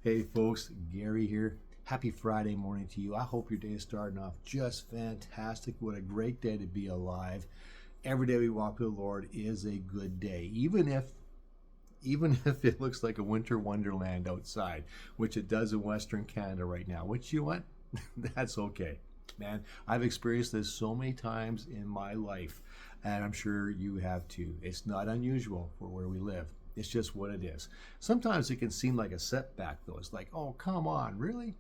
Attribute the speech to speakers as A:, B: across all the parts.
A: Hey folks, Gary here. Happy Friday morning to you. I hope your day is starting off just fantastic. What a great day to be alive. Every day we walk with the Lord is a good day, even if it looks like a winter wonderland outside, which it does in Western Canada right now. Which you know what? That's okay. Man, I've experienced this so many times in my life, and I'm sure you have too. It's not unusual for where we live. It's just what it is. Sometimes it can seem like a setback, though. It's like, oh, come on, really?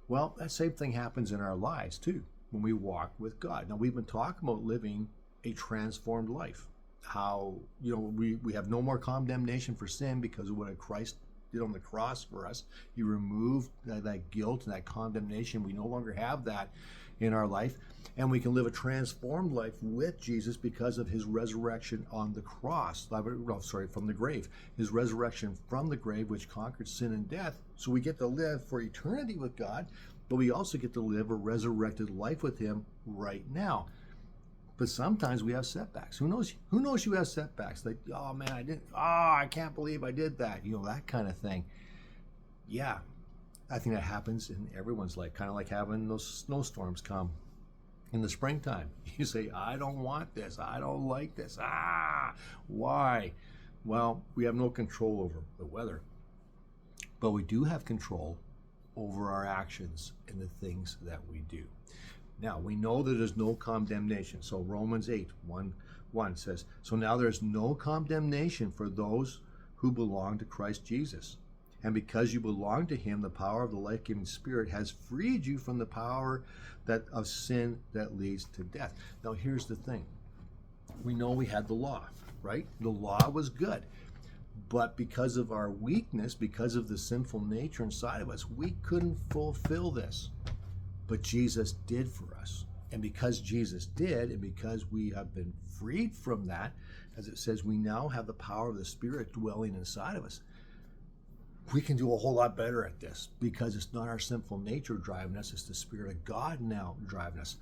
A: Well, that same thing happens in our lives, too, when we walk with God. Now, we've been talking about living a transformed life. How, we have no more condemnation for sin because of what Christ did on the cross for us. He removed that guilt and that condemnation. We no longer have that in our life. And we can live a transformed life with Jesus because of his resurrection on the cross. From the grave. His resurrection from the grave, which conquered sin and death. So we get to live for eternity with God, but we also get to live a resurrected life with him right now. But sometimes we have setbacks. Who knows you have setbacks? Like, oh man, I can't believe I did that. That kind of thing. Yeah, I think that happens in everyone's life. Kind of like having those snowstorms come in the springtime. You say, I don't want this. I don't like this. Why? Well, we have no control over the weather, but we do have control over our actions and the things that we do. Now, we know that there's no condemnation. So Romans 8:1 says, so now there's no condemnation for those who belong to Christ Jesus. And because you belong to him, the power of the life-giving Spirit has freed you from the power of sin that leads to death. Now, here's the thing. We know we had the law, right? The law was good. But because of our weakness, because of the sinful nature inside of us, we couldn't fulfill this. But Jesus did for us. And because Jesus did, and because we have been freed from that, as it says, we now have the power of the Spirit dwelling inside of us. We can do a whole lot better at this because it's not our sinful nature driving us, it's the Spirit of God now driving us.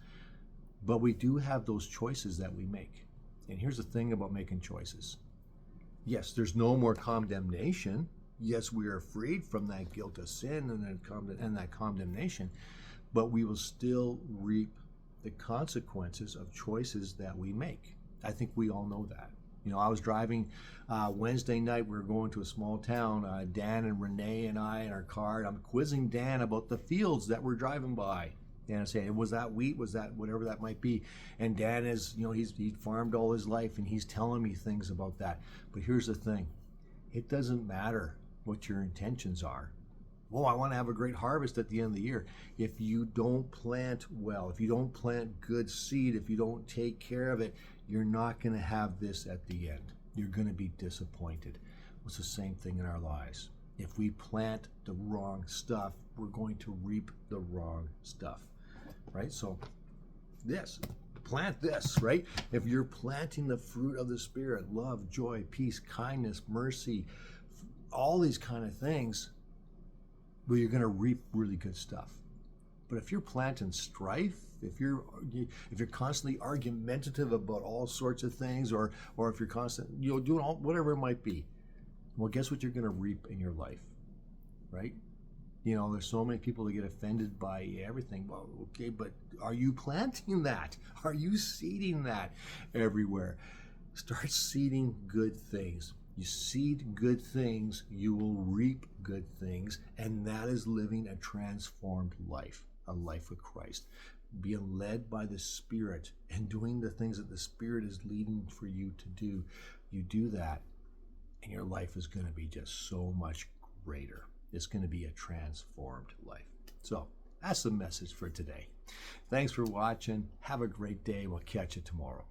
A: But we do have those choices that we make. And here's the thing about making choices. Yes, there's no more condemnation. Yes, we are freed from that guilt of sin and that condemnation. But we will still reap the consequences of choices that we make. I think we all know that. I was driving Wednesday night. We were going to a small town. Dan and Renee and I in our car. And I'm quizzing Dan about the fields that we're driving by. And I'm saying, was that wheat? Was that whatever that might be? And Dan is, he farmed all his life, and he's telling me things about that. But here's the thing. It doesn't matter what your intentions are. Oh, I want to have a great harvest at the end of the year. If you don't plant well, if you don't plant good seed, if you don't take care of it, you're not going to have this at the end. You're going to be disappointed. It's the same thing in our lives. If we plant the wrong stuff, we're going to reap the wrong stuff, right? So plant this, right? If you're planting the fruit of the Spirit, love, joy, peace, kindness, mercy, all these kind of things, well, you're going to reap really good stuff. But if you're planting strife, if you're constantly argumentative about all sorts of things, or if you're constantly doing whatever it might be, well, guess what you're going to reap in your life, right? There's so many people that get offended by everything. Well, okay, but are you planting that? Are you seeding that everywhere? Start seeding good things. You seed good things, you will reap good things, and that is living a transformed life, a life with Christ. Being led by the Spirit and doing the things that the Spirit is leading for you to do. You do that, and your life is going to be just so much greater. It's going to be a transformed life. So that's the message for today. Thanks for watching. Have a great day. We'll catch you tomorrow.